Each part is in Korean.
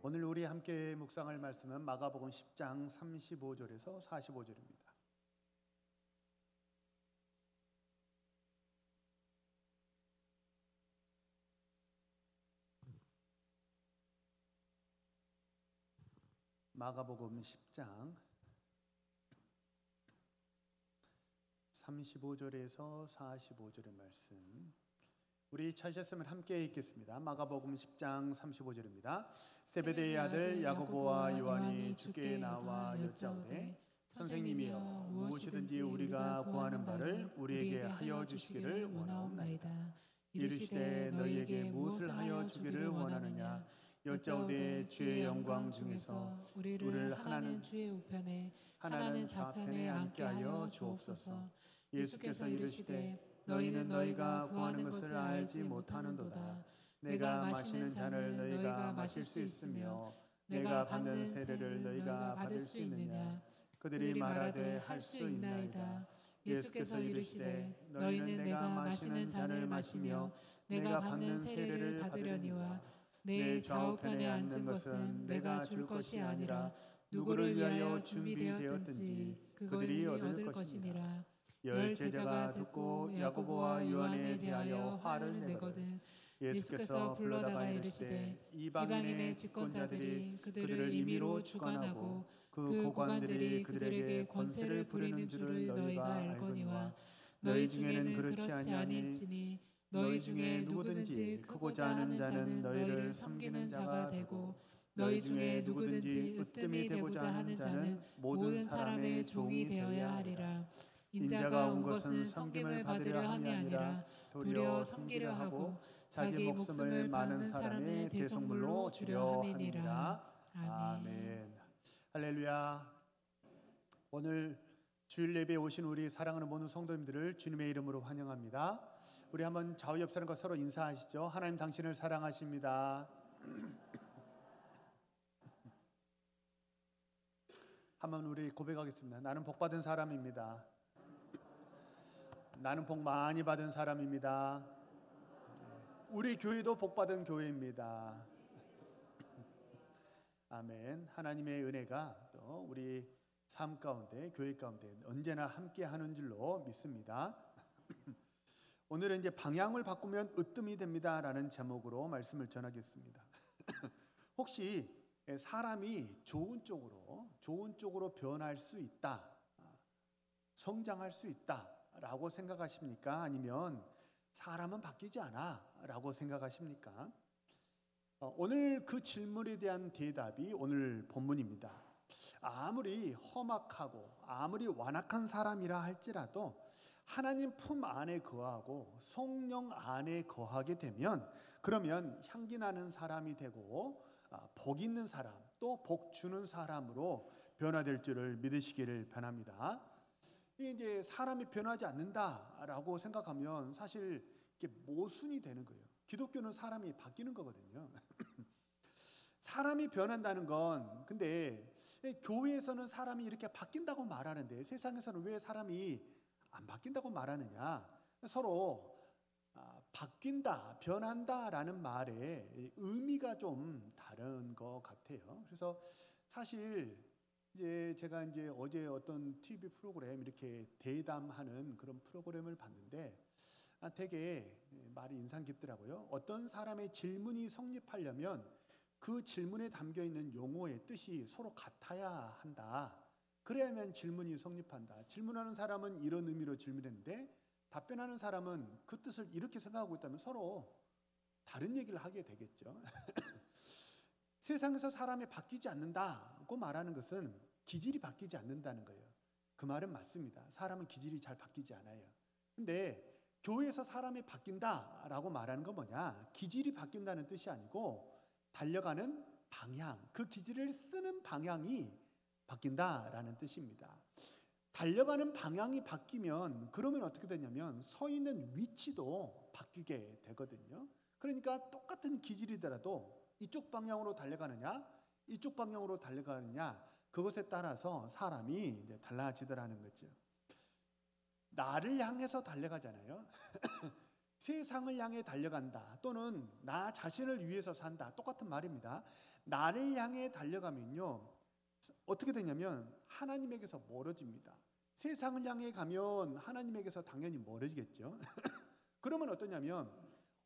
오늘 우리 함께 묵상할 말씀은 마가복음 10장 35절에서 45절입니다. 마가복음 10장 35절에서 45절의 말씀, 우리 찾으셨으면 함께 읽겠습니다. 마가복음 10장 35절입니다. 세베대의 아들 야고보와 요한이 주께 나와 여짜오되 선생님이여, 무엇이든지 우리가 구하는 바를 우리에게 하여 주시기를 원하옵나이다. 이르시되 너희에게 무엇을 하여 주기를 원하느냐? 여짜오되 주의 영광 중에서 우리를 하나는 주의 우편에 하나는 좌편에 앉게 하여 주옵소서. 예수께서 이르시되 너희는 너희가 구하는 것을 알지 못하는도다. 내가 마시는 잔을 너희가 마실 수 있으며 내가 받는 세례를 너희가 받을 수 있느냐? 그들이 말하되 할 수 있나이다. 예수께서 이르시되 너희는 내가 마시는 잔을 마시며 내가 받는 세례를 받으려니와 내 좌우편에 앉은 것은 내가 줄 것이 아니라 누구를 위하여 준비되었든지 그들이 얻을 것이니라. 열 제자가 듣고 야고보와 요한에 대하여 화를 내거든 예수께서 불러다가 이르시되 이방인의 집권자들이 그들을 임의로 주관하고 그 고관들이 그들에게 권세를 부리는 줄을 너희가 알거니와 너희 중에는 그렇지 아니할지니 너희 중에 누구든지 크고자 하는 자는 너희를 섬기는 자가 되고 너희 중에 누구든지 으뜸이 되고자 하는 자는 모든 사람의 종이 되어야 하리라. 인자가 온 것은 섬김을 받으려 함이 아니라 도리어 섬기려 하고 자기 목숨을 많은 사람의 대속물로 주려 함이니라. 아멘. 할렐루야. 오늘 주일 예배에 오신 우리 사랑하는 모든 성도님들을 주님의 이름으로 환영합니다. 우리 한번 좌우 옆 사람과 서로 인사하시죠. 하나님 당신을 사랑하십니다. 한번 우리 고백하겠습니다. 나는 복받은 사람입니다. 나는 복 많이 받은 사람입니다. 우리 교회도 복받은 교회입니다. 아멘. 하나님의 은혜가 또 우리 삶 가운데, 교회 가운데 언제나 함께 하는 줄로 믿습니다. 오늘은 이제 방향을 바꾸면 으뜸이 됩니다 라는 제목으로 말씀을 전하겠습니다. 혹시 사람이 좋은 쪽으로 변할 수 있다, 성장할 수 있다 라고 생각하십니까? 아니면 사람은 바뀌지 않아 라고 생각하십니까? 오늘 그 질문에 대한 대답이 오늘 본문입니다. 아무리 험악하고 아무리 완악한 사람이라 할지라도 하나님 품 안에 거하고 성령 안에 거하게 되면 그러면 향기 나는 사람이 되고 복 있는 사람, 또 복 주는 사람으로 변화될 줄을 믿으시기를 바랍니다. 이제 사람이 변하지 않는다라고 생각하면 사실 이게 모순이 되는 거예요. 기독교는 사람이 바뀌는 거거든요. 사람이 변한다는 건, 근데 교회에서는 사람이 이렇게 바뀐다고 말하는데 세상에서는 왜 사람이 안 바뀐다고 말하느냐? 서로 바뀐다, 변한다라는 말의 의미가 좀 다른 것 같아요. 그래서 사실 이제 제가 어제 어떤 TV 프로그램 이렇게 대담하는 그런 프로그램을 봤는데 되게 말이 인상 깊더라고요. 어떤 사람의 질문이 성립하려면 그 질문에 담겨 있는 용어의 뜻이 서로 같아야 한다. 그래야만 질문이 성립한다. 질문하는 사람은 이런 의미로 질문했는데 답변하는 사람은 그 뜻을 이렇게 생각하고 있다면 서로 다른 얘기를 하게 되겠죠. 세상에서 사람이 바뀌지 않는다고 말하는 것은 기질이 바뀌지 않는다는 거예요. 그 말은 맞습니다. 사람은 기질이 잘 바뀌지 않아요. 근데 교회에서 사람이 바뀐다라고 말하는 건 뭐냐? 기질이 바뀐다는 뜻이 아니고 달려가는 방향, 그 기질을 쓰는 방향이 바뀐다라는 뜻입니다. 달려가는 방향이 바뀌면 그러면 어떻게 되냐면 서 있는 위치도 바뀌게 되거든요. 그러니까 똑같은 기질이더라도 이쪽 방향으로 달려가느냐 이쪽 방향으로 달려가느냐 그것에 따라서 사람이 이제 달라지더라는 거죠. 나를 향해서 달려가잖아요. 세상을 향해 달려간다 또는 나 자신을 위해서 산다, 똑같은 말입니다. 나를 향해 달려가면요 어떻게 되냐면 하나님에게서 멀어집니다. 세상을 향해 가면 하나님에게서 당연히 멀어지겠죠. 그러면 어떠냐면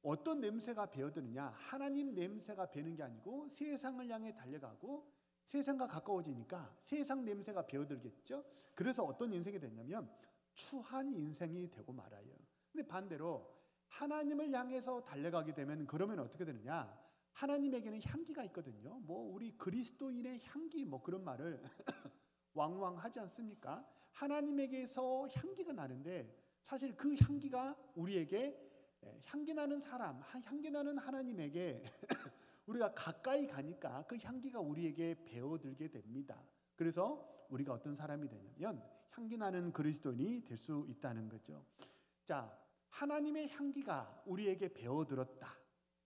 어떤 냄새가 배어드느냐, 하나님 냄새가 배는 게 아니고 세상을 향해 달려가고 세상과 가까워지니까 세상 냄새가 배어들겠죠. 그래서 어떤 인생이 되냐면 추한 인생이 되고 말아요. 근데 반대로 하나님을 향해서 달려가게 되면 그러면 어떻게 되느냐, 하나님에게는 향기가 있거든요. 뭐 우리 그리스도인의 향기 뭐 그런 말을 왕왕 하지 않습니까? 하나님에게서 향기가 나는데 사실 그 향기가 우리에게 향기 나는 사람, 향기 나는 하나님에게 우리가 가까이 가니까 그 향기가 우리에게 배어들게 됩니다. 그래서 우리가 어떤 사람이 되냐면 향기 나는 그리스도인이 될 수 있다는 거죠. 자, 하나님의 향기가 우리에게 배어들었다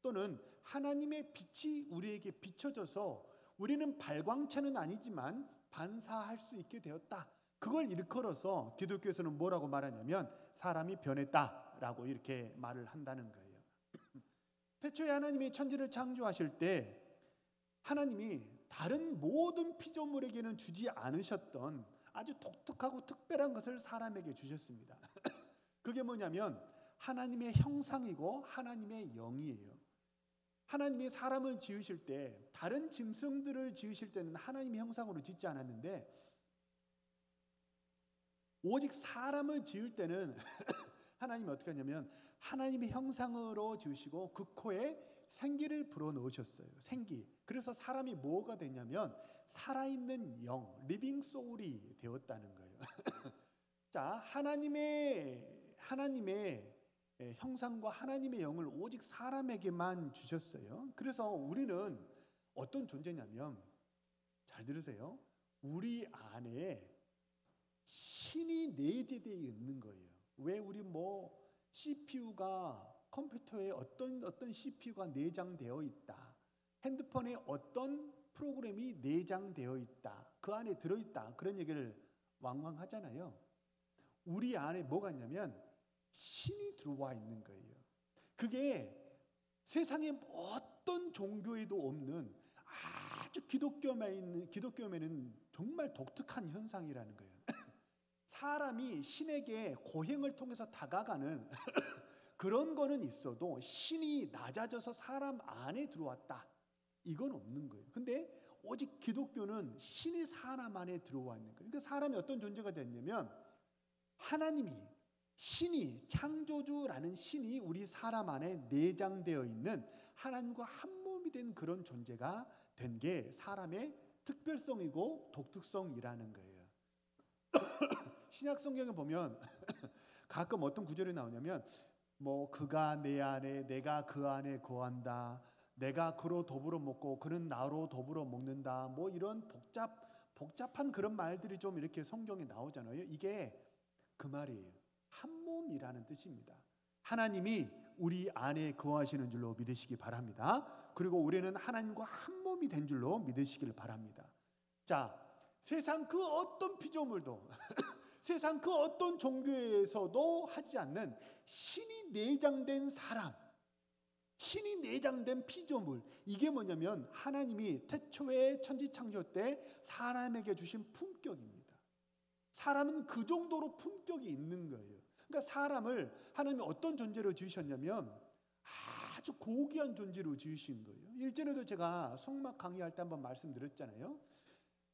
또는 하나님의 빛이 우리에게 비춰져서 우리는 발광체는 아니지만 반사할 수 있게 되었다. 그걸 일컬어서 기독교에서는 뭐라고 말하냐면 사람이 변했다라고 이렇게 말을 한다는 거예요. 태초에 하나님이 천지를 창조하실 때 하나님이 다른 모든 피조물에게는 주지 않으셨던 아주 독특하고 특별한 것을 사람에게 주셨습니다. 그게 뭐냐면 하나님의 형상이고 하나님의 영이에요. 하나님이 사람을 지으실 때 다른 짐승들을 지으실 때는 하나님의 형상으로 짓지 않았는데 오직 사람을 지을 때는 하나님이 어떻게 하냐면 하나님의 형상으로 지으시고 그 코에 생기를 불어넣으셨어요. 생기. 그래서 사람이 뭐가 됐냐면 살아있는 영, 리빙 소울이 되었다는 거예요. 자, 하나님의 형상과 하나님의 영을 오직 사람에게만 주셨어요. 그래서 우리는 어떤 존재냐면 잘 들으세요. 우리 안에 신이 내재되어 있는 거예요. 왜 우리 뭐 CPU가 컴퓨터에 어떤 CPU가 내장되어 있다. 핸드폰에 어떤 프로그램이 내장되어 있다. 그 안에 들어있다. 그런 얘기를 왕왕 하잖아요. 우리 안에 뭐가 있냐면 신이 들어와 있는 거예요. 그게 세상에 어떤 종교에도 없는 아주 기독교에는 정말 독특한 현상이라는 거예요. 사람이 신에게 고행을 통해서 다가가는 그런 거는 있어도 신이 낮아져서 사람 안에 들어왔다. 이건 없는 거예요. 근데 오직 기독교는 신이 사람 안에 들어와 있는 거예요. 그러니까 사람이 어떤 존재가 됐냐면 신이 창조주라는 신이 우리 사람 안에 내장되어 있는 하나님과 한 몸이 된 그런 존재가 된 게 사람의 특별성이고 독특성이라는 거예요. 신약 성경에 보면 가끔 어떤 구절이 나오냐면 뭐 그가 내 안에 내가 그 안에 거한다. 내가 그로 더불어 먹고 그는 나로 더불어 먹는다. 뭐 이런 복잡한 그런 말들이 좀 이렇게 성경에 나오잖아요. 이게 그 말이에요. 한 몸이라는 뜻입니다. 하나님이 우리 안에 거하시는 줄로 믿으시기 바랍니다. 그리고 우리는 하나님과 한 몸이 된 줄로 믿으시길 바랍니다. 자, 세상 그 어떤 피조물도 세상 그 어떤 종교에서도 하지 않는 신이 내장된 사람, 신이 내장된 피조물, 이게 뭐냐면 하나님이 태초에 천지창조 때 사람에게 주신 품격입니다. 사람은 그 정도로 품격이 있는 거예요. 그러니까 사람을 하나님이 어떤 존재로 지으셨냐면 아주 고귀한 존재로 지으신 거예요. 일전에도 제가 성막 강의할 때 한번 말씀드렸잖아요.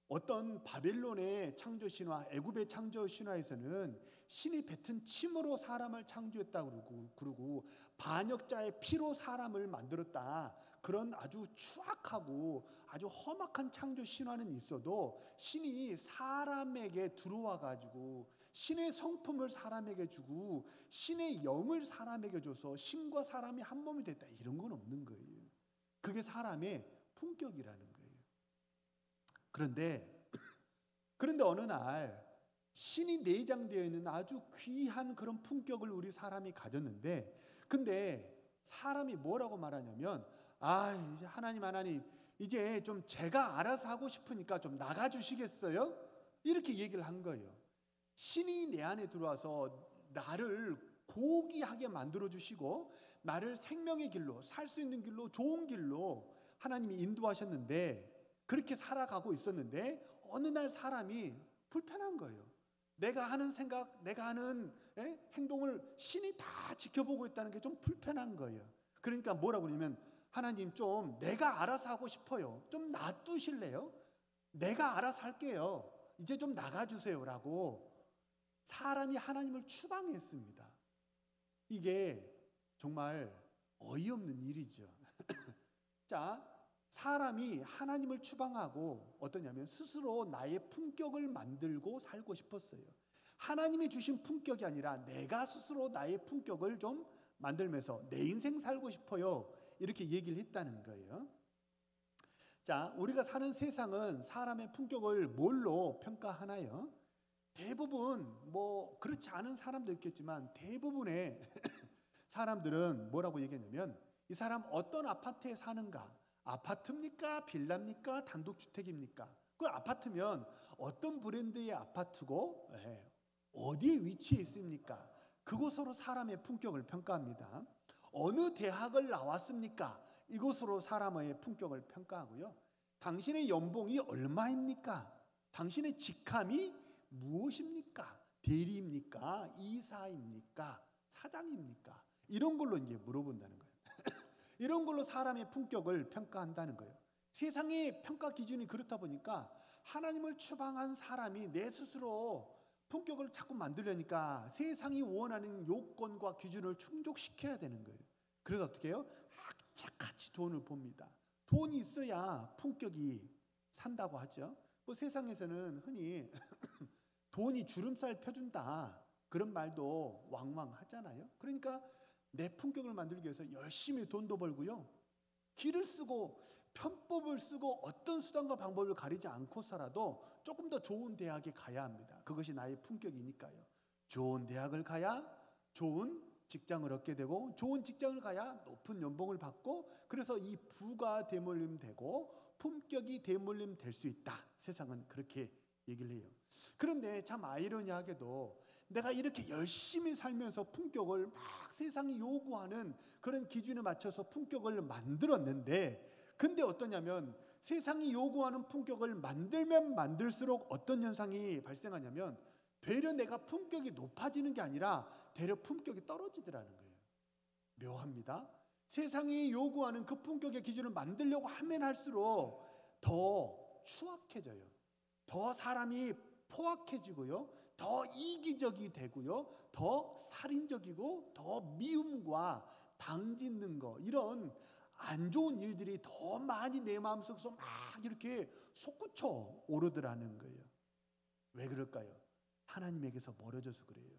어떤 바벨론의 창조 신화, 애굽의 창조 신화에서는 신이 뱉은 침으로 사람을 창조했다고 그러고 반역자의 피로 사람을 만들었다. 그런 아주 추악하고 아주 험악한 창조 신화는 있어도 신이 사람에게 들어와 가지고 신의 성품을 사람에게 주고 신의 영을 사람에게 줘서 신과 사람이 한 몸이 됐다. 이런 건 없는 거예요. 그게 사람의 품격이라는 거예요. 그런데 어느 날 신이 내장되어 있는 아주 귀한 그런 품격을 우리 사람이 가졌는데, 근데 사람이 뭐라고 말하냐면 이제 하나님 이제 좀 제가 알아서 하고 싶으니까 좀 나가주시겠어요? 이렇게 얘기를 한 거예요. 신이 내 안에 들어와서 나를 고귀하게 만들어 주시고 나를 생명의 길로, 살 수 있는 길로, 좋은 길로 하나님이 인도하셨는데, 그렇게 살아가고 있었는데 어느 날 사람이 불편한 거예요. 내가 하는 생각, 내가 하는 행동을 신이 다 지켜보고 있다는 게 좀 불편한 거예요. 그러니까 뭐라고 그러냐면, 하나님 좀 내가 알아서 하고 싶어요. 좀 놔두실래요? 내가 알아서 할게요. 이제 좀 나가주세요 라고 사람이 하나님을 추방했습니다. 이게 정말 어이없는 일이죠. 자, 사람이 하나님을 추방하고 어떠냐면 스스로 나의 품격을 만들고 살고 싶었어요. 하나님이 주신 품격이 아니라 내가 스스로 나의 품격을 좀 만들면서 내 인생 살고 싶어요, 이렇게 얘기를 했다는 거예요. 자, 우리가 사는 세상은 사람의 품격을 뭘로 평가하나요? 대부분 뭐 그렇지 않은 사람도 있겠지만 대부분의 사람들은 뭐라고 얘기하냐면, 이 사람 어떤 아파트에 사는가, 아파트입니까? 빌라입니까? 단독주택입니까? 그 아파트면 어떤 브랜드의 아파트고 어디에 위치해 있습니까? 그곳으로 사람의 품격을 평가합니다. 어느 대학을 나왔습니까? 이곳으로 사람의 품격을 평가하고요. 당신의 연봉이 얼마입니까? 당신의 직함이 무엇입니까? 대리입니까? 이사입니까? 사장입니까? 이런 걸로 이제 물어본다는 거예요. 이런 걸로 사람의 품격을 평가한다는 거예요. 세상의 평가 기준이 그렇다 보니까 하나님을 추방한 사람이 내 스스로 품격을 자꾸 만들려니까 세상이 원하는 요건과 기준을 충족시켜야 되는 거예요. 그래서 어떻게 해요? 악착같이 돈을 봅니다. 돈이 있어야 품격이 산다고 하죠. 뭐 세상에서는 흔히 돈이 주름살 펴준다, 그런 말도 왕왕하잖아요. 그러니까 내 품격을 만들기 위해서 열심히 돈도 벌고요, 길을 쓰고 편법을 쓰고 어떤 수단과 방법을 가리지 않고서라도 조금 더 좋은 대학에 가야 합니다. 그것이 나의 품격이니까요. 좋은 대학을 가야 좋은 직장을 얻게 되고, 좋은 직장을 가야 높은 연봉을 받고, 그래서 이 부가 대물림 되고 품격이 대물림 될 수 있다. 세상은 그렇게 얘기를 해요. 그런데 참 아이러니하게도 내가 이렇게 열심히 살면서 품격을 막 세상이 요구하는 그런 기준에 맞춰서 품격을 만들었는데, 근데 어떠냐면 세상이 요구하는 품격을 만들면 만들수록 어떤 현상이 발생하냐면 되려 내가 품격이 높아지는 게 아니라 되려 품격이 떨어지더라는 거예요. 묘합니다. 세상이 요구하는 그 품격의 기준을 만들려고 하면 할수록 더 추악해져요. 더 사람이 포악해지고요, 더 이기적이 되고요, 더 살인적이고 더 미움과 당짓는 거, 이런 안 좋은 일들이 더 많이 내 마음속에서 막 이렇게 솟구쳐 오르더라는 거예요. 왜 그럴까요? 하나님에게서 멀어져서 그래요.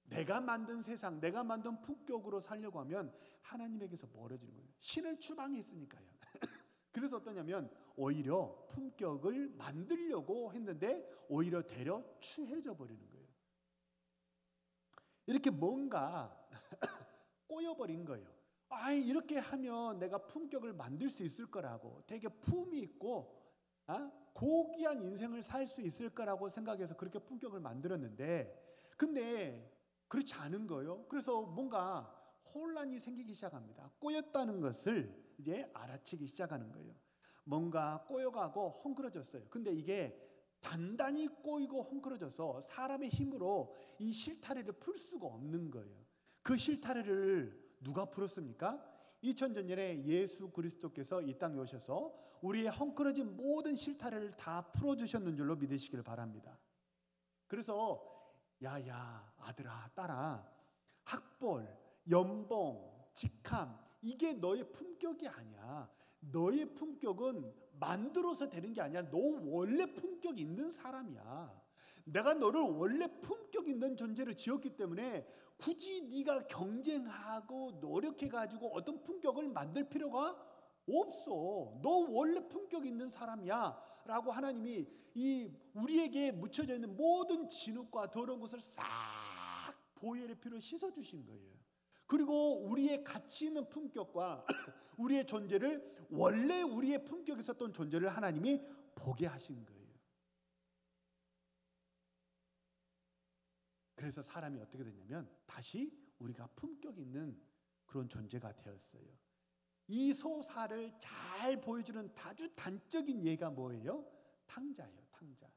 내가 만든 세상, 내가 만든 품격으로 살려고 하면 하나님에게서 멀어지는 거예요. 신을 추방했으니까요. 그래서 어떠냐면 오히려 품격을 만들려고 했는데 오히려 되려 추해져 버리는 거예요. 이렇게 뭔가 꼬여버린 거예요. 이렇게 하면 내가 품격을 만들 수 있을 거라고, 되게 품이 있고 고귀한 인생을 살 수 있을 거라고 생각해서 그렇게 품격을 만들었는데, 근데 그렇지 않은 거예요. 그래서 뭔가 혼란이 생기기 시작합니다. 꼬였다는 것을 이제 알아채기 시작하는 거예요. 뭔가 꼬여가고 헝클어졌어요. 근데 이게 단단히 꼬이고 헝클어져서 사람의 힘으로 이 실타래를 풀 수가 없는 거예요. 그 실타래를 누가 풀었습니까? 2000년 전에 예수 그리스도께서 이 땅에 오셔서 우리의 헝클어진 모든 실타래를 다 풀어주셨는 줄로 믿으시길 바랍니다. 그래서 야야, 아들아, 딸아, 학벌, 연봉, 직함, 이게 너의 품격이 아니야. 너의 품격은 만들어서 되는 게 아니야. 너 원래 품격 있는 사람이야. 내가 너를 원래 품격 있는 존재로 지었기 때문에 굳이 네가 경쟁하고 노력해가지고 어떤 품격을 만들 필요가 없어. 너 원래 품격 있는 사람이야 라고 하나님이 이 우리에게 묻혀져 있는 모든 진흙과 더러운 것을 싹 보혈의 피로 씻어주신 거예요. 그리고 우리의 가치 있는 품격과 우리의 존재를, 원래 우리의 품격이 있었던 존재를 하나님이 보게 하신 거예요. 그래서 사람이 어떻게 됐냐면 다시 우리가 품격 있는 그런 존재가 되었어요. 이 소사를 잘 보여주는 아주 단적인 예가 뭐예요? 탕자예요. 탕자.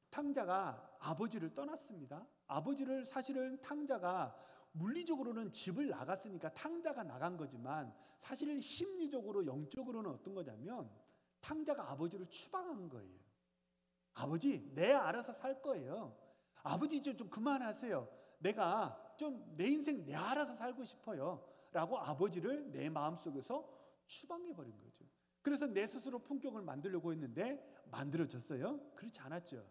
탕자가 아버지를 떠났습니다. 아버지를 사실은 탕자가 물리적으로는 집을 나갔으니까 탕자가 나간 거지만 사실 심리적으로 영적으로는 어떤 거냐면 탕자가 아버지를 추방한 거예요. 아버지, 내 알아서 살 거예요. 아버지 이제 좀 그만하세요. 내가 좀 내 인생 내 알아서 살고 싶어요. 라고 아버지를 내 마음속에서 추방해버린 거죠. 그래서 내 스스로 품격을 만들려고 했는데 만들어졌어요? 그렇지 않았죠.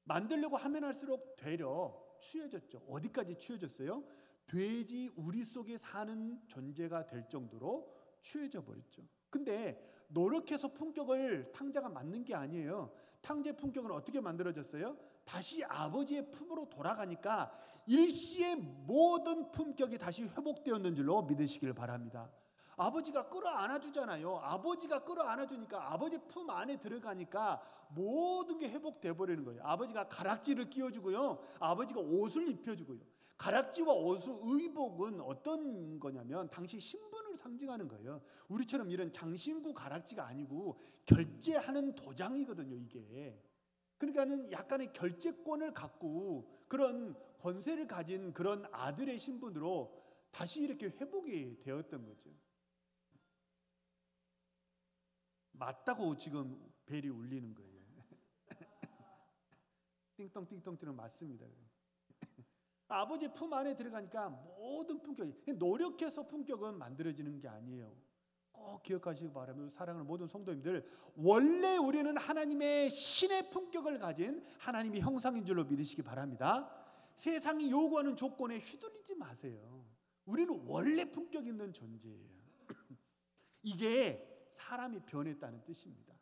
만들려고 하면 할수록 되려 취해졌죠. 어디까지 취해졌어요? 돼지 우리 속에 사는 존재가 될 정도로 취해져 버렸죠. 근데 노력해서 품격을 탕자가 만든 게 아니에요. 탕자의 품격은 어떻게 만들어졌어요? 다시 아버지의 품으로 돌아가니까 일시에 모든 품격이 다시 회복되었는 줄로 믿으시길 바랍니다. 아버지가 끌어안아주잖아요. 아버지가 끌어안아주니까 아버지 품 안에 들어가니까 모든 게 회복돼 버리는 거예요. 아버지가 가락지를 끼워주고요. 아버지가 옷을 입혀주고요. 가락지와 옷의 의복은 어떤 거냐면 당시 신분을 상징하는 거예요. 우리처럼 이런 장신구 가락지가 아니고 결제하는 도장이거든요, 이게. 그러니까는 약간의 결제권을 갖고 그런 권세를 가진 그런 아들의 신분으로 다시 이렇게 회복이 되었던 거죠. 맞다고 지금 벨이 울리는 거예요. 띵동 띵동 뜨는 맞습니다. 아버지 품 안에 들어가니까 모든 품격이, 노력해서 품격은 만들어지는 게 아니에요. 꼭 기억하시기 바랍니다. 사랑하는 모든 성도님들, 원래 우리는 하나님의 신의 품격을 가진 하나님의 형상인 줄로 믿으시기 바랍니다. 세상이 요구하는 조건에 휘둘리지 마세요. 우리는 원래 품격 있는 존재예요. 이게 사람이 변했다는 뜻입니다.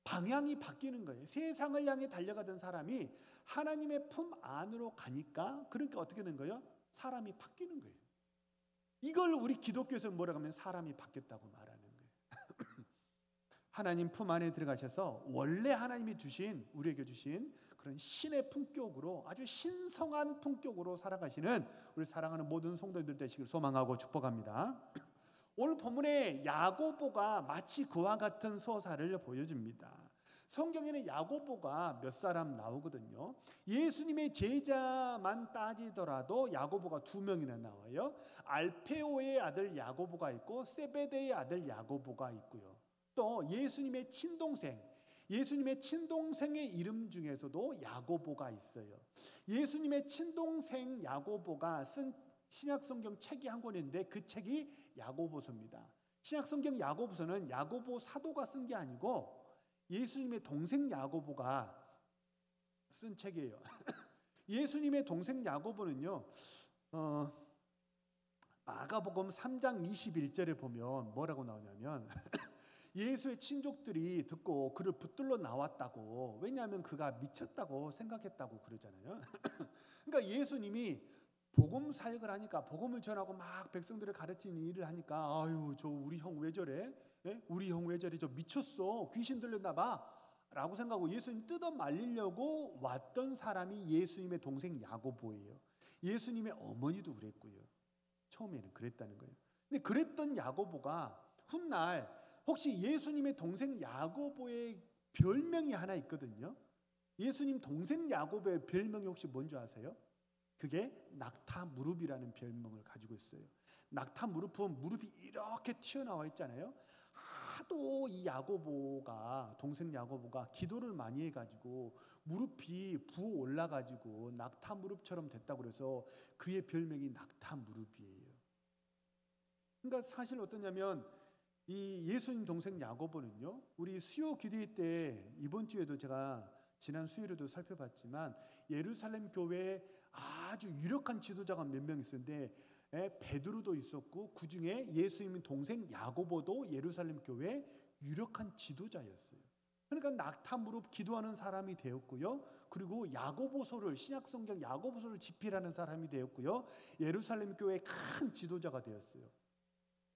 방향이 바뀌는 거예요. 세상을 향해 달려가던 사람이 하나님의 품 안으로 가니까, 그러니까 어떻게 된 거예요? 사람이 바뀌는 거예요. 이걸 우리 기독교에서 뭐라고 하면 사람이 바뀌었다고 말하는 거예요. 하나님 품 안에 들어가셔서 원래 하나님이 주신, 우리에게 주신 그런 신의 품격으로, 아주 신성한 품격으로 살아가시는 우리 사랑하는 모든 성도들 되시길 소망하고 축복합니다. 오늘 본문에 야고보가 마치 그와 같은 서사를 보여줍니다. 성경에는 야고보가 몇 사람 나오거든요. 예수님의 제자만 따지더라도 야고보가 2명이나 나와요. 알페오의 아들 야고보가 있고 세베대의 아들 야고보가 있고요. 또 예수님의 친동생의 이름 중에서도 야고보가 있어요. 예수님의 친동생 야고보가 쓴 신약성경 책이 한 권인데 그 책이 야고보서입니다. 신약성경 야고보서는 야고보 사도가 쓴 게 아니고 예수님의 동생 야고보가 쓴 책이에요. 예수님의 동생 야고보는요, 마가복음 3장 21절에 보면 뭐라고 나오냐면 예수의 친족들이 듣고 그를 붙들러 나왔다고, 왜냐하면 그가 미쳤다고 생각했다고 그러잖아요. 그러니까 예수님이 복음 사역을 하니까, 복음을 전하고 막 백성들을 가르치는 일을 하니까, 아유 저 우리 형 왜 저래? 예? 우리 형 왜 저래? 저 미쳤어. 귀신 들렸나 봐. 라고 생각하고 예수님 뜯어 말리려고 왔던 사람이 예수님의 동생 야고보예요. 예수님의 어머니도 그랬고요. 처음에는 그랬다는 거예요. 근데 그랬던 야고보가 훗날, 혹시 예수님의 동생 야고보의 별명이 하나 있거든요. 예수님 동생 야고보의 별명이 혹시 뭔지 아세요? 그게 낙타 무릎이라는 별명을 가지고 있어요. 낙타 무릎은 무릎이 이렇게 튀어나와 있잖아요. 하도 이 야고보가, 동생 야고보가 기도를 많이 해가지고 무릎이 부어 올라가지고 낙타 무릎처럼 됐다고 그래서 그의 별명이 낙타 무릎이에요. 그러니까 사실 어떠냐면 이 예수님 동생 야고보는요, 우리 수요 기도회 때 이번 주에도 제가 지난 수요일에도 살펴봤지만 예루살렘 교회에 아주 유력한 지도자가 몇 명 있었는데 베드로도 있었고, 그 중에 예수님의 동생 야고보도 예루살렘 교회의 유력한 지도자였어요. 그러니까 낙타 무릎 기도하는 사람이 되었고요. 그리고 야고보서를, 신약성경 야고보서를 집필하는 사람이 되었고요. 예루살렘 교회의 큰 지도자가 되었어요.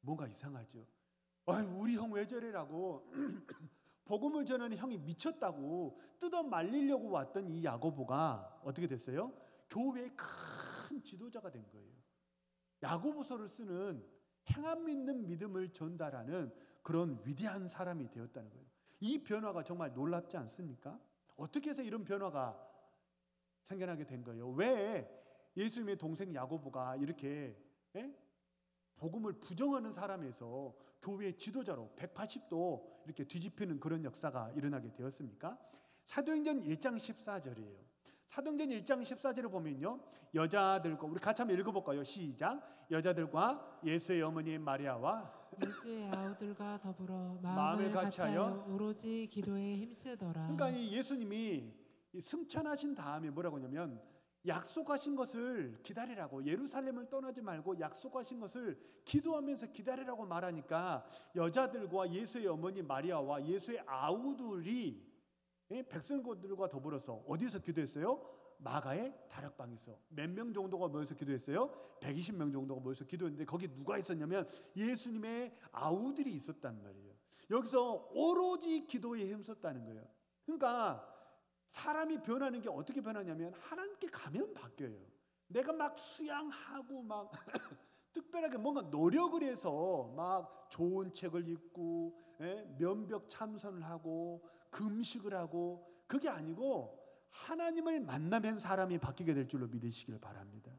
뭔가 이상하죠. 우리 형 왜 저래라고 복음을 전하는 형이 미쳤다고 뜯어 말리려고 왔던 이 야고보가 어떻게 됐어요? 교회의 큰 지도자가 된 거예요. 야고보서를 쓰는 행함 있는 믿음을 전달하는 그런 위대한 사람이 되었다는 거예요. 이 변화가 정말 놀랍지 않습니까? 어떻게 해서 이런 변화가 생겨나게 된 거예요? 왜 예수님의 동생 야고보가 이렇게 복음을 부정하는 사람에서 교회의 지도자로 180도 이렇게 뒤집히는 그런 역사가 일어나게 되었습니까? 사도행전 1장 14절이에요. 사도행전 1장 14절을 보면요, 여자들과, 우리 같이 한번 읽어볼까요? 시작. 여자들과 예수의 어머니 마리아와 예수의 아우들과 더불어 마음을 같이하여 오로지 기도에 힘쓰더라. 그러니까 이 예수님이 승천하신 다음에 뭐라고 하냐면, 약속하신 것을 기다리라고, 예루살렘을 떠나지 말고 약속하신 것을 기도하면서 기다리라고 말하니까 여자들과 예수의 어머니 마리아와 예수의 아우들이 백성들과 더불어서 어디서 기도했어요? 마가의 다락방에서. 몇 명 정도가 모여서 기도했어요? 120명 정도가 모여서 기도했는데 거기 누가 있었냐면 예수님의 아우들이 있었단 말이에요. 여기서 오로지 기도에 힘썼다는 거예요. 그러니까 사람이 변하는 게 어떻게 변하냐면 하나님께 가면 바뀌어요. 내가 막 수양하고 막 특별하게 뭔가 노력을 해서 막 좋은 책을 읽고 면벽 참선을 하고 금식을 하고, 그게 아니고 하나님을 만나면 사람이 바뀌게 될 줄로 믿으시기를 바랍니다.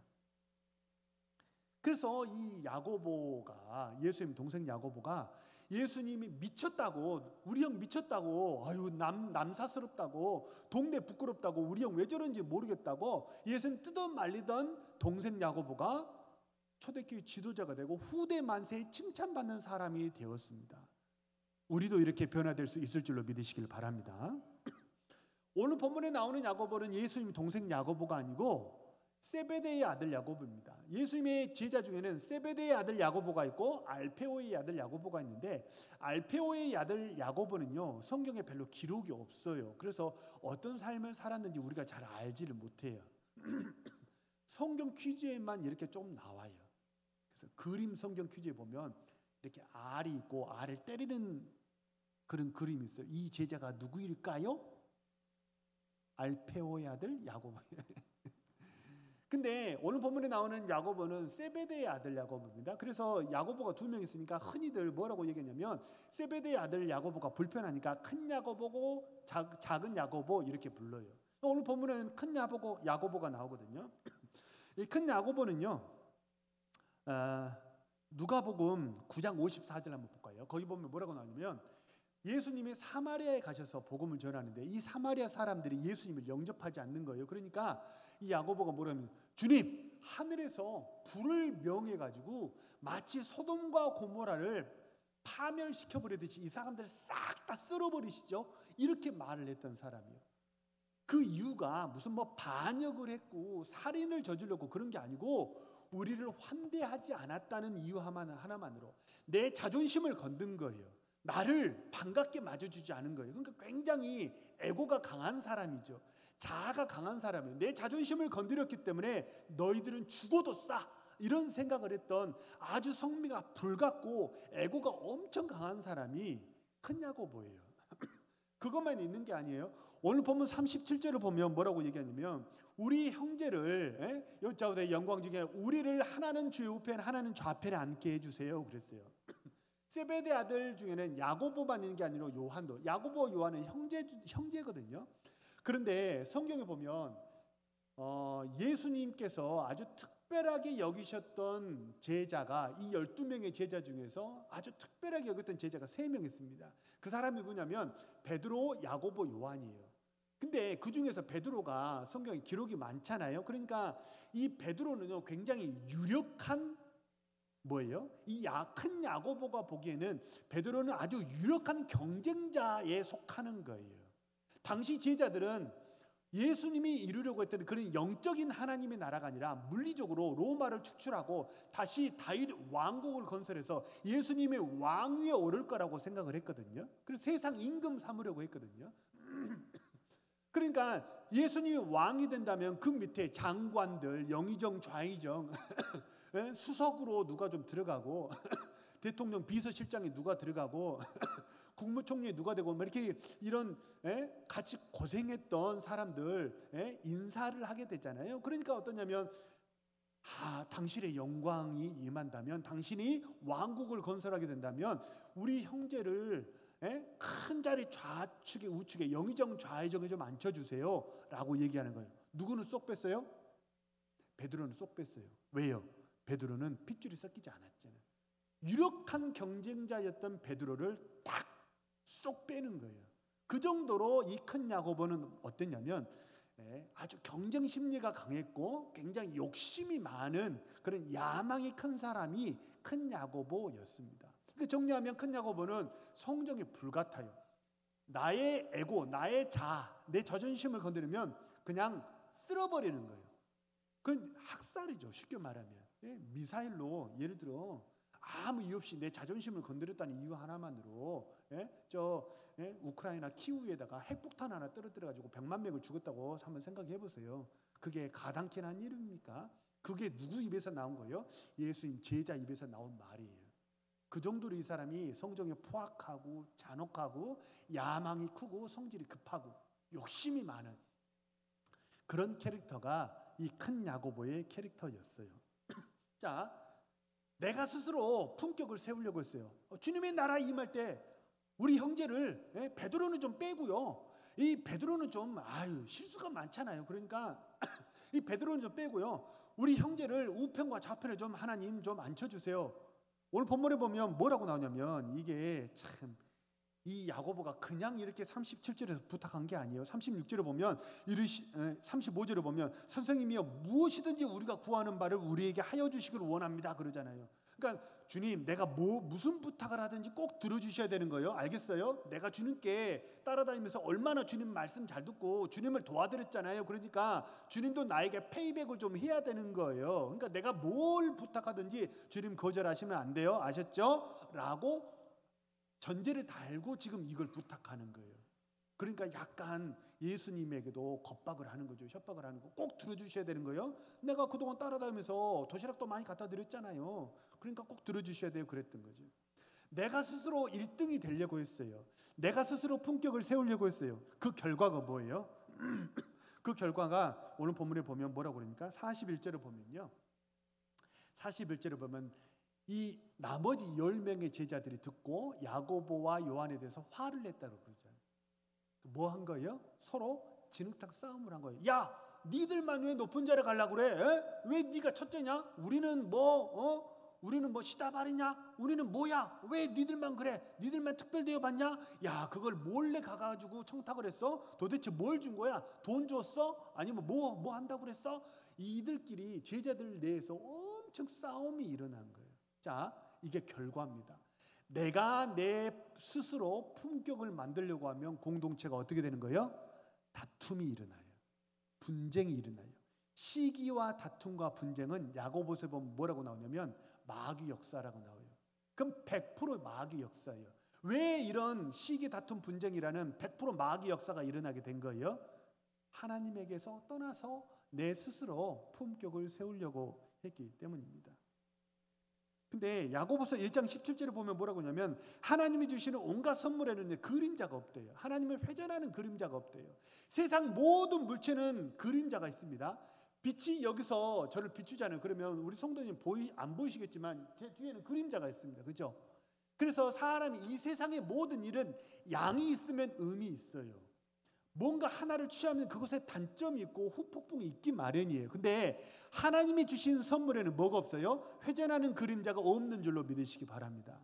그래서 이 야고보가, 예수님 동생 야고보가 예수님이 미쳤다고, 우리 형 미쳤다고, 아유 남사스럽다고, 동네 부끄럽다고, 우리 형 왜 저런지 모르겠다고 예수님 뜯어 말리던 동생 야고보가 초대교회 지도자가 되고 후대 만세에 칭찬받는 사람이 되었습니다. 우리도 이렇게 변화될 수 있을 줄로 믿으시길 바랍니다. 오늘 본문에 나오는 야고보는 예수님 동생 야고보가 아니고 세베대의 아들 야고보입니다. 예수님의 제자 중에는 세베대의 아들 야고보가 있고 알페오의 아들 야고보가 있는데, 알페오의 아들 야고보는요 성경에 별로 기록이 없어요. 그래서 어떤 삶을 살았는지 우리가 잘 알지를 못해요. 성경 퀴즈에만 이렇게 좀 나와요. 그래서 그림 성경 퀴즈에 보면 이렇게 알이 있고 알을 때리는 그런 그림이 있어요. 이 제자가 누구일까요? 알페오의 아들 야고보. 근데 오늘 본문에 나오는 야고보는 세베대의 아들 야고보입니다. 그래서 야고보가 두 명 있으니까 흔히들 뭐라고 얘기하냐면 세베대의 아들 야고보가 불편하니까 큰 야고보고 작은 야고보 이렇게 불러요. 오늘 본문에는 큰 야고보가 나오거든요. 이 큰 야고보는요, 누가복음 9장 54절 한번 볼까요? 거기 보면 뭐라고 나오냐면 예수님이 사마리아에 가셔서 복음을 전하는데 이 사마리아 사람들이 예수님을 영접하지 않는 거예요. 그러니까 이 야고보가 뭐라면, 주님, 하늘에서 불을 명해가지고 마치 소돔과 고모라를 파멸시켜버리듯이 이 사람들을 싹 다 쓸어버리시죠. 이렇게 말을 했던 사람이에요. 그 이유가 무슨 뭐 반역을 했고 살인을 저질렀고 그런 게 아니고 우리를 환대하지 않았다는 이유 하나만으로 내 자존심을 건든 거예요. 나를 반갑게 맞아주지 않은 거예요. 그러니까 굉장히 에고가 강한 사람이죠. 자아가 강한 사람이에요. 내 자존심을 건드렸기 때문에 너희들은 죽어도 싸, 이런 생각을 했던 아주 성미가 불같고 에고가 엄청 강한 사람이 큰 야고보예요. 그것만 있는 게 아니에요. 오늘 본문 37절을 보면 뭐라고 얘기하냐면 우리 형제를 여자오대 영광 중에 우리를 하나는 주 우편 하나는 좌편에 앉게 해주세요 그랬어요. 세베대 아들 중에는 야고보만 있는 게 아니라 요한도, 야고보 요한은 형제거든요. 그런데 성경에 보면 예수님께서 아주 특별하게 여기셨던 제자가, 이 12명의 제자 중에서 아주 특별하게 여겼던 제자가 3명 있습니다. 그 사람이 누구냐면 베드로, 야고보, 요한이에요. 근데 그 중에서 베드로가 성경에 기록이 많잖아요. 그러니까 이 베드로는요 굉장히 유력한 뭐예요? 이 큰 야고보가 보기에는 베드로는 아주 유력한 경쟁자에 속하는 거예요. 당시 제자들은 예수님이 이루려고 했던 그런 영적인 하나님의 나라가 아니라 물리적으로 로마를 축출하고 다시 다윗 왕국을 건설해서 예수님의 왕위에 오를 거라고 생각을 했거든요. 그래서 세상 임금 삼으려고 했거든요. 그러니까 예수님이 왕이 된다면 그 밑에 장관들, 영의정, 좌의정, 수석으로 누가 좀 들어가고 대통령 비서실장에 누가 들어가고 국무총리 누가 되고 뭐 이렇게 이런 같이 고생했던 사람들 인사를 하게 되잖아요. 그러니까 어떠냐면 당신의 영광이 임한다면, 당신이 왕국을 건설하게 된다면 우리 형제를 큰 자리 좌측에 우측에 영의정 좌의정에 좀 앉혀주세요 라고 얘기하는 거예요. 누구는 쏙 뺐어요? 베드로는 쏙 뺐어요. 왜요? 베드로는 핏줄이 섞이지 않았잖아요. 유력한 경쟁자였던 베드로를 딱 쏙 빼는 거예요. 그 정도로 이 큰 야고보는 어땠냐면 아주 경쟁 심리가 강했고 굉장히 욕심이 많은 그런 야망이 큰 사람이 큰 야고보였습니다. 그러니까 정리하면 큰 야고보는 성정에 불같아요. 나의 에고, 나의 내 자존심을 건드리면 그냥 쓸어버리는 거예요. 그건 학살이죠. 쉽게 말하면. 미사일로 예를 들어 아무 이유 없이 내 자존심을 건드렸다는 이유 하나만으로 우크라이나 키우에다가 핵폭탄 하나 떨어뜨려가지고 100만 명을 죽였다고 한번 생각해 보세요. 그게 가당키 난 일입니까? 그게 누구 입에서 나온 거예요? 예수님 제자 입에서 나온 말이에요. 그 정도로 이 사람이 성정에 포악하고 잔혹하고 야망이 크고 성질이 급하고 욕심이 많은 그런 캐릭터가 이 큰 야고보의 캐릭터였어요. 자, 내가 스스로 품격을 세우려고 했어요. 주님의 나라 임할 때 우리 형제를 베드로는 좀 빼고요. 이 베드로는 좀 실수가 많잖아요. 그러니까 이 베드로는 좀 빼고요. 우리 형제를 우편과 좌편에 좀 하나님 좀 앉혀주세요. 오늘 본문에 보면 뭐라고 나오냐면 이게 참 이 야고보가 그냥 이렇게 37절에서 부탁한 게 아니에요. 36절에 보면 35절에 보면 선생님이여 무엇이든지 우리가 구하는 바를 우리에게 하여 주시기를 원합니다 그러잖아요. 그러니까 주님 내가 무슨 부탁을 하든지 꼭 들어주셔야 되는 거예요. 알겠어요? 내가 주님께 따라다니면서 얼마나 주님 말씀 잘 듣고 주님을 도와드렸잖아요. 그러니까 주님도 나에게 페이백을 좀 해야 되는 거예요. 그러니까 내가 뭘 부탁하든지 주님 거절하시면 안 돼요. 아셨죠? 라고 전제를 달고 지금 이걸 부탁하는 거예요. 그러니까 약간 예수님에게도 겁박을 하는 거죠. 협박을 하는 거. 꼭 들어주셔야 되는 거예요. 내가 그동안 따라다니면서 도시락도 많이 갖다 드렸잖아요. 그러니까 꼭 들어주셔야 돼요. 그랬던 거죠. 내가 스스로 1등이 되려고 했어요. 내가 스스로 품격을 세우려고 했어요. 그 결과가 뭐예요? 그 결과가 오늘 본문에 보면 뭐라고 그럽니까? 41절을 보면요. 41절을 보면 이 나머지 10명의 제자들이 듣고 야고보와 요한에 대해서 화를 냈다고 그러잖아요. 뭐 한 거예요? 서로 진흙탕 싸움을 한 거예요. 야, 니들만 왜 높은 자리에 가려고 그래? 왜 네가 첫째냐? 우리는 뭐 시다발이냐? 우리는 뭐야? 왜 니들만 그래? 니들만 특별대우 받냐? 야, 그걸 몰래 가가지고 청탁을 했어? 도대체 뭘 준 거야? 돈 줬어? 아니면 뭐 한다고 그랬어? 이들끼리 제자들 내에서 엄청 싸움이 일어난 거예요. 자, 이게 결과입니다. 내가 내 스스로 품격을 만들려고 하면 공동체가 어떻게 되는 거예요? 다툼이 일어나요. 분쟁이 일어나요. 시기와 다툼과 분쟁은 야고보서에 보면 뭐라고 나오냐면 마귀 역사라고 나와요. 그럼 100% 마귀 역사예요. 왜 이런 시기 다툼 분쟁이라는 100% 마귀 역사가 일어나게 된 거예요? 하나님에게서 떠나서 내 스스로 품격을 세우려고 했기 때문입니다. 근데 야고보서 1장 17절에 보면 뭐라고 하냐면 하나님이 주시는 온갖 선물에는 그림자가 없대요. 하나님을 회전하는 그림자가 없대요. 세상 모든 물체는 그림자가 있습니다. 빛이 여기서 저를 비추잖아요. 그러면 우리 성도님 안 보이시겠지만 제 뒤에는 그림자가 있습니다. 그렇죠? 그래서 사람이 이 세상의 모든 일은 양이 있으면 음이 있어요. 뭔가 하나를 취하면 그것에 단점이 있고 후폭풍이 있기 마련이에요. 근데 하나님이 주신 선물에는 뭐가 없어요? 회전하는 그림자가 없는 줄로 믿으시기 바랍니다.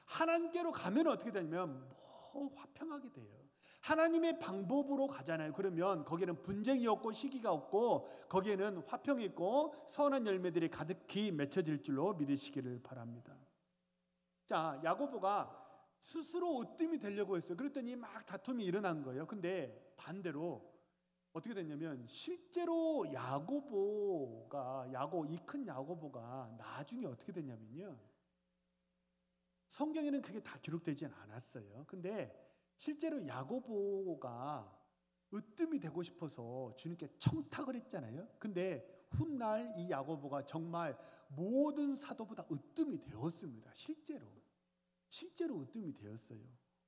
하나님께로 가면 어떻게 되냐면 화평하게 돼요. 하나님의 방법으로 가잖아요. 그러면 거기에는 분쟁이 없고 시기가 없고 거기에는 화평이 있고 선한 열매들이 가득히 맺혀질 줄로 믿으시기를 바랍니다. 자, 야고보가 스스로 으뜸이 되려고 했어요. 그랬더니 막 다툼이 일어난 거예요. 근데 반대로 어떻게 됐냐면 실제로 이 큰 야고보가 나중에 어떻게 됐냐면요. 성경에는 그게 다 기록되진 않았어요. 근데 실제로 야고보가 으뜸이 되고 싶어서 주님께 청탁을 했잖아요. 근데 훗날 이 야고보가 정말 모든 사도보다 으뜸이 되었습니다. 실제로 으뜸이 되었어요.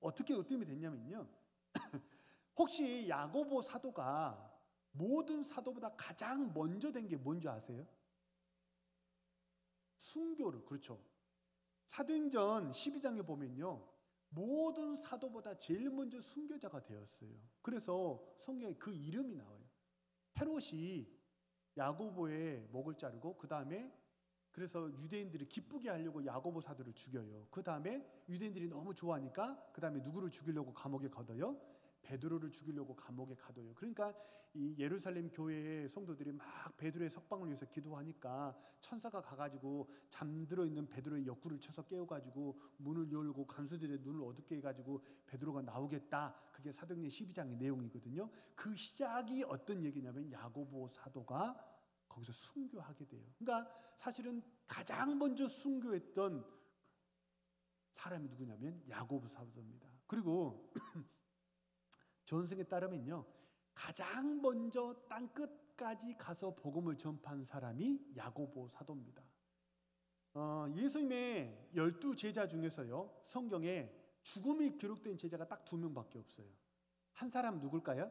어떻게 으뜸이 됐냐면요. 혹시 야고보 사도가 모든 사도보다 가장 먼저 된 게 뭔지 아세요? 순교를. 그렇죠. 사도행전 12장에 보면요. 모든 사도보다 제일 먼저 순교자가 되었어요. 그래서 성경에 그 이름이 나와요. 헤롯이 야고보의 목을 자르고 그 다음에 그래서 유대인들이 기쁘게 하려고 야고보 사도를 죽여요. 그 다음에 유대인들이 너무 좋아하니까 그 다음에 누구를 죽이려고 감옥에 가둬요? 베드로를 죽이려고 감옥에 가둬요. 그러니까 이 예루살렘 교회의 성도들이 막 베드로의 석방을 위해서 기도하니까 천사가 가가지고 잠들어 있는 베드로의 옆구리를 쳐서 깨워가지고 문을 열고 간수들의 눈을 어둡게 해가지고 베드로가 나오겠다. 그게 사도행전 12장의 내용이거든요. 그 시작이 어떤 얘기냐면 야고보 사도가 거기서 순교하게 돼요. 그러니까 사실은 가장 먼저 순교했던 사람이 누구냐면 야고보 사도입니다. 그리고 전승에 따르면요, 가장 먼저 땅 끝까지 가서 복음을 전파한 사람이 야고보 사도입니다. 예수님의 12제자 중에서요, 성경에 죽음이 기록된 제자가 딱 2명밖에 없어요. 한 사람 누굴까요?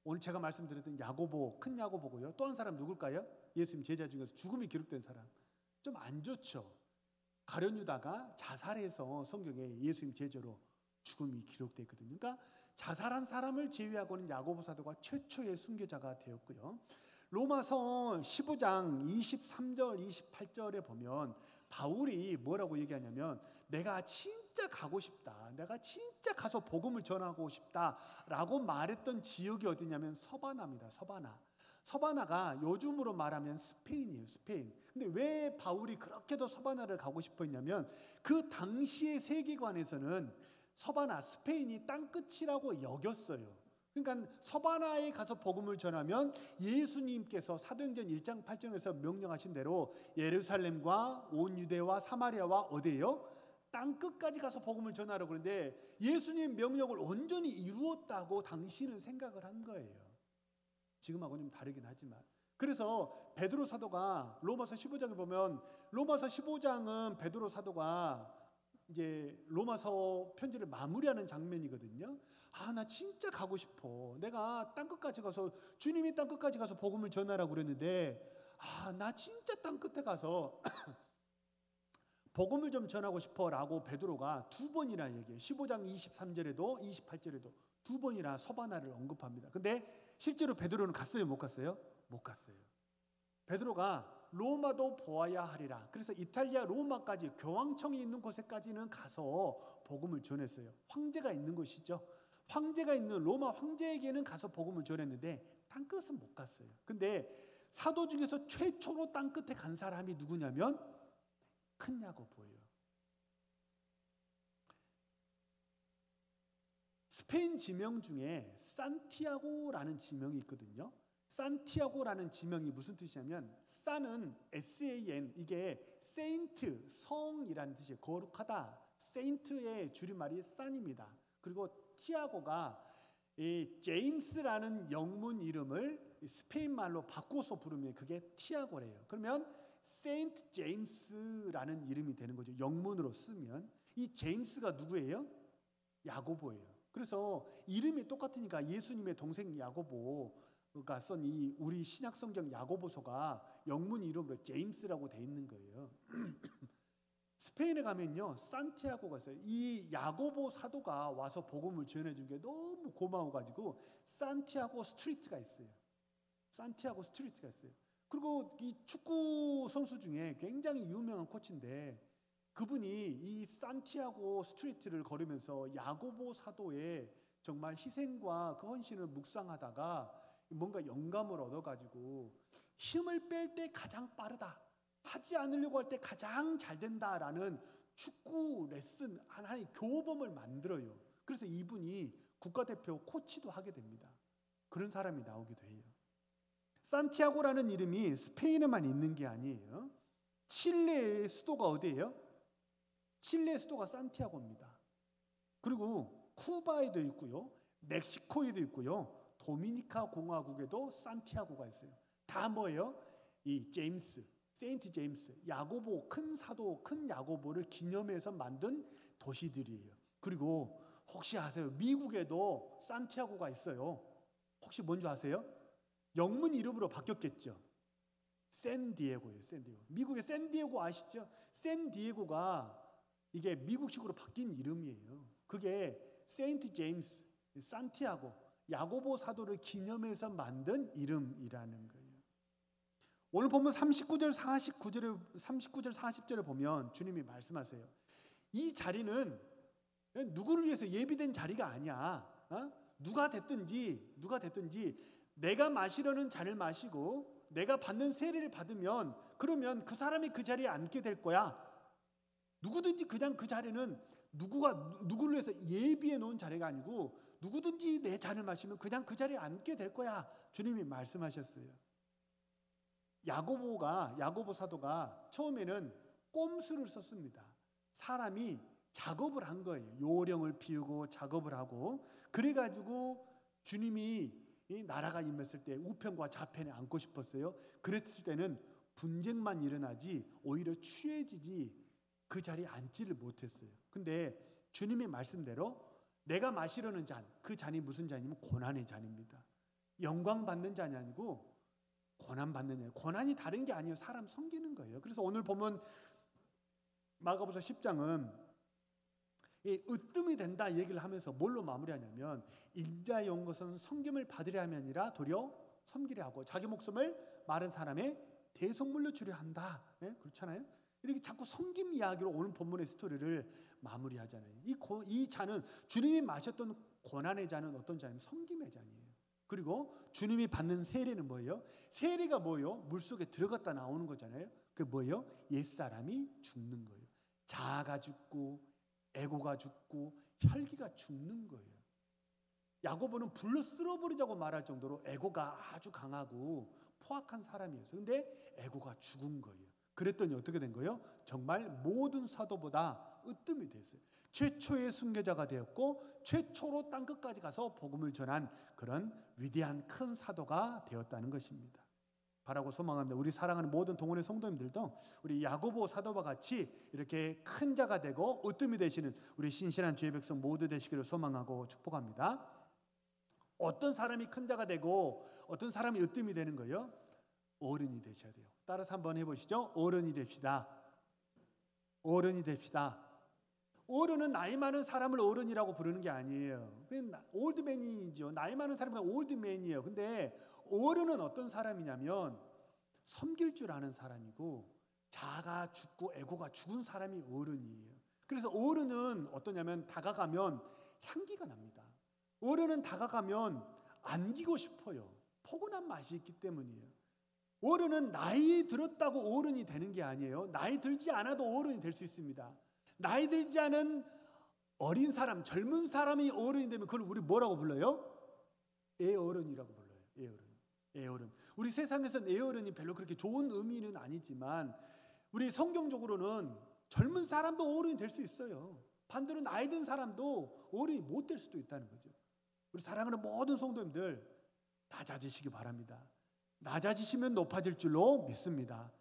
오늘 제가 말씀드렸던 야고보, 큰 야고보고요. 또 한 사람 누굴까요? 예수님 제자 중에서 죽음이 기록된 사람. 좀 안 좋죠. 가룟 유다가 자살해서 성경에 예수님 제자로 죽음이 기록되어 있거든요. 그러니까 자살한 사람을 제외하고는 야고보 사도가 최초의 순교자가 되었고요. 로마서 15장 23절 28절에 보면 바울이 뭐라고 얘기하냐면 내가 진짜 가고 싶다. 내가 진짜 가서 복음을 전하고 싶다라고 말했던 지역이 어디냐면 서바나입니다. 서바나가 요즘으로 말하면 스페인이에요. 스페인. 근데 왜 바울이 그렇게도 서바나를 가고 싶어 했냐면 그 당시의 세계관에서는 서바나, 스페인이 땅끝이라고 여겼어요. 그러니까 서바나에 가서 복음을 전하면 예수님께서 사도행전 1장 8절에서 명령하신 대로 예루살렘과 온 유대와 사마리아와 어디예요? 땅끝까지 가서 복음을 전하라고 그러는데 예수님 명령을 온전히 이루었다고 당신은 생각을 한 거예요. 지금하고는 좀 다르긴 하지만. 그래서 베드로 사도가 로마서 15장에 보면 로마서 15장은 베드로 사도가 이제 로마서 편지를 마무리하는 장면이거든요. 나 진짜 가고 싶어. 내가 땅끝까지 가서 주님이 땅끝까지 가서 복음을 전하라고 그랬는데 나 진짜 땅끝에 가서 복음을 좀 전하고 싶어라고 베드로가 2번이나 얘기해요. 15장 23절에도 28절에도 2번이나 서바나를 언급합니다. 근데 실제로 베드로는 갔어요? 못 갔어요? 못 갔어요. 베드로가 로마도 보아야 하리라. 그래서 이탈리아 로마까지 교황청이 있는 곳에까지는 가서 복음을 전했어요. 황제가 있는 곳이죠. 황제가 있는 로마 황제에게는 가서 복음을 전했는데 땅끝은 못 갔어요. 근데 사도 중에서 최초로 땅끝에 간 사람이 누구냐면 큰 야고보예요. 스페인 지명 중에 산티아고라는 지명이 있거든요. 산티아고라는 지명이 무슨 뜻이냐면 산은 SAN, 이게 세인트, 성이라는 뜻이에요. 거룩하다. 세인트의 줄임말이 산입니다. 그리고 티아고가 이 제임스라는 영문 이름을 스페인 말로 바꿔서 부르면 그게 티아고래요. 그러면 세인트 제임스라는 이름이 되는 거죠. 영문으로 쓰면. 이 제임스가 누구예요? 야고보예요. 그래서 이름이 똑같으니까 예수님의 동생 야고보가 쓴 이 우리 신약 성경 야고보서가 영문 이름으로 제임스라고 돼 있는 거예요. 스페인에 가면요 산티아고가 있어요. 이 야고보 사도가 와서 복음을 전해준 게 너무 고마워가지고 산티아고 스트리트가 있어요. 산티아고 스트리트가 있어요. 그리고 이 축구 선수 중에 굉장히 유명한 코치인데 그분이 이 산티아고 스트리트를 걸으면서 야고보 사도의 정말 희생과 그 헌신을 묵상하다가 뭔가 영감을 얻어가지고 힘을 뺄 때 가장 빠르다, 하지 않으려고 할 때 가장 잘 된다라는 축구 레슨 하나의 교범을 만들어요. 그래서 이분이 국가대표 코치도 하게 됩니다. 그런 사람이 나오기도 해요. 산티아고라는 이름이 스페인에만 있는 게 아니에요. 칠레의 수도가 어디예요? 칠레의 수도가 산티아고입니다. 그리고 쿠바에도 있고요, 멕시코에도 있고요, 도미니카 공화국에도 산티아고가 있어요. 다 뭐예요? 이 제임스, 세인트 제임스, 야고보, 큰 사도, 큰 야고보를 기념해서 만든 도시들이에요. 그리고 혹시 아세요? 미국에도 산티아고가 있어요. 혹시 뭔지 아세요? 영문 이름으로 바뀌었겠죠. 샌디에고예요. 샌디에고. 미국의 샌디에고 아시죠? 샌디에고가 이게 미국식으로 바뀐 이름이에요. 그게 세인트 제임스, 산티아고, 야고보 사도를 기념해서 만든 이름이라는 거예요. 오늘 보면 39절 40절에 보면 주님이 말씀하세요. 이 자리는 누구를 위해서 예비된 자리가 아니야. 누가 됐든지 내가 마시려는 잔을 마시고 내가 받는 세례를 받으면 그러면 그 사람이 그 자리에 앉게 될 거야. 누구든지 그냥 그 자리는 누구를 위해서 예비해 놓은 자리가 아니고 누구든지 내 잔을 마시면 그냥 그 자리에 앉게 될 거야. 주님이 말씀하셨어요. 야고보 사도가 처음에는 꼼수를 썼습니다. 사람이 작업을 한 거예요. 요령을 피우고 작업을 하고 그래가지고 주님이 이 나라가 임했을 때 우편과 좌편에 앉고 싶었어요. 그랬을 때는 분쟁만 일어나지 오히려 취해지지 그 자리에 앉지를 못했어요. 근데 주님의 말씀대로 내가 마시려는 잔, 그 잔이 무슨 잔이면 고난의 잔입니다. 영광 받는 잔이 아니고 고난 받는 잔. 고난이 다른 게 아니에요. 사람 섬기는 거예요. 그래서 오늘 보면 마가복음 10장은 이 으뜸이 된다 얘기를 하면서 뭘로 마무리하냐면 인자에 온 것은 섬김을 받으려 함이 아니라 도리어 섬기려 하고 자기 목숨을 마른 사람의 대속물로 주려 한다. 네? 그렇잖아요. 이렇게 자꾸 섬김 이야기로 오늘 본문의 스토리를 마무리하잖아요. 이 잔은 주님이 마셨던 고난의 잔은 어떤 잔이냐면 섬김의 잔이에요. 그리고 주님이 받는 세례는 뭐예요? 세례가 뭐예요? 물속에 들어갔다 나오는 거잖아요. 그게 뭐예요? 옛사람이 죽는 거예요. 자아가 죽고 에고가 죽고 혈기가 죽는 거예요. 야고보는 불로 쓸어버리자고 말할 정도로 에고가 아주 강하고 포악한 사람이었어요. 근데 에고가 죽은 거예요. 그랬더니 어떻게 된 거예요? 정말 모든 사도보다 으뜸이 됐어요. 최초의 순교자가 되었고 최초로 땅끝까지 가서 복음을 전한 그런 위대한 큰 사도가 되었다는 것입니다. 바라고 소망합니다. 우리 사랑하는 모든 동원의 성도님들도 우리 야고보 사도와 같이 이렇게 큰 자가 되고 으뜸이 되시는 우리 신실한 주의 백성 모두 되시기를 소망하고 축복합니다. 어떤 사람이 큰 자가 되고 어떤 사람이 으뜸이 되는 거예요? 어른이 되셔야 돼요. 따라서 한번 해보시죠. 어른이 됩시다. 어른이 됩시다. 어른은 나이 많은 사람을 어른이라고 부르는 게 아니에요. 그냥 올드맨이죠. 나이 많은 사람이 올드맨이에요. 근데 어른은 어떤 사람이냐면 섬길 줄 아는 사람이고 자아가 죽고 에고가 죽은 사람이 어른이에요. 그래서 어른은 어떠냐면 다가가면 향기가 납니다. 어른은 다가가면 안기고 싶어요. 포근한 맛이 있기 때문이에요. 어른은 나이 들었다고 어른이 되는 게 아니에요. 나이 들지 않아도 어른이 될 수 있습니다. 나이 들지 않은 어린 사람, 젊은 사람이 어른이 되면 그걸 우리 뭐라고 불러요? 애어른이라고 불러요. 애어른. 우리 세상에서는 애어른이 별로 그렇게 좋은 의미는 아니지만 우리 성경적으로는 젊은 사람도 어른이 될 수 있어요. 반대로 나이 든 사람도 어른이 못 될 수도 있다는 거죠. 우리 사랑하는 모든 성도님들 낮아지시기 바랍니다. 낮아지시면 높아질 줄로 믿습니다.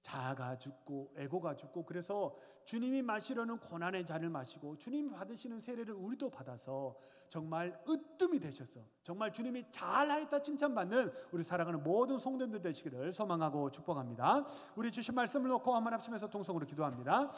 자아가 죽고 에고가 죽고 그래서 주님이 마시려는 고난의 잔을 마시고 주님이 받으시는 세례를 우리도 받아서 정말 으뜸이 되셔서 정말 주님이 잘하였다 칭찬받는 우리 사랑하는 모든 성도님들 되시기를 소망하고 축복합니다. 우리 주신 말씀을 놓고 한번 합심해서 통성으로 기도합니다.